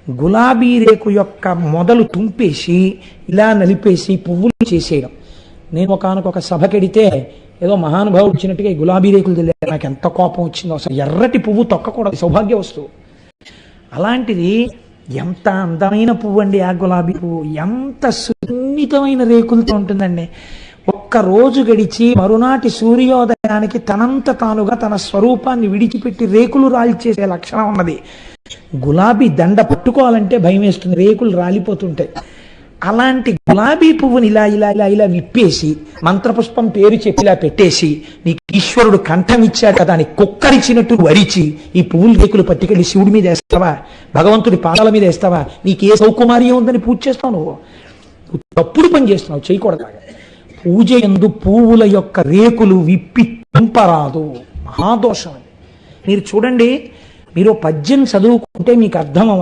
గులాబీ రేకు యొక్క మొదలు తుంపేసి ఇలా నలిపేసి పువ్వులు చేసేయడం. నేను ఒకానొక సభకెడితే ఏదో మహానుభావుడు వచ్చినట్టుగా ఈ గులాబీ రేకులు తెలియదు, నాకు ఎంత కోపం వచ్చిందో. అసలు ఎర్రటి పువ్వు తొక్కకూడదు, సౌభాగ్య వస్తువు. అలాంటిది ఎంత అందమైన పువ్వు అండి ఆ గులాబీ పువ్వు, ఎంత సున్నితమైన రేకులతో ఉంటుందండి. ఒక్క రోజు గడిచి మరునాటి సూర్యోదయానికి తనంత తానుగా తన స్వరూపాన్ని విడిచిపెట్టి రేకులు రాల్చేసే లక్షణం ఉన్నది. గులాబీ దండ పట్టుకోవాలంటే భయం వేస్తుంది, రేకులు రాలిపోతుంటాయి. అలాంటి గులాబీ పువ్వుని ఇలా ఇలా ఇలా ఇలా విప్పేసి మంత్రపుష్పం పేరు చెప్పి ఇలా పెట్టేసి, నీకు ఈశ్వరుడు కంఠం ఇచ్చాడు కదా అని కుక్కరిచినట్టు వరిచి ఈ పువ్వులు రేకులు పట్టుకెళ్ళి శివుడి మీద వేస్తావా, భగవంతుడి పాదాల మీద వేస్తావా? నీకే సౌకుమార్యం ఉందని పూజ చేస్తావు, నువ్వు తప్పుడు పని చేస్తున్నావు, చేయకూడదు. పూజ యందు పువ్వుల యొక్క రేకులు విప్పి తుంపరాదు, మహాదోషం. మీరు చూడండి, మీరు పద్యం చదువుకుంటే మీకు అర్థం అవ్వాలి.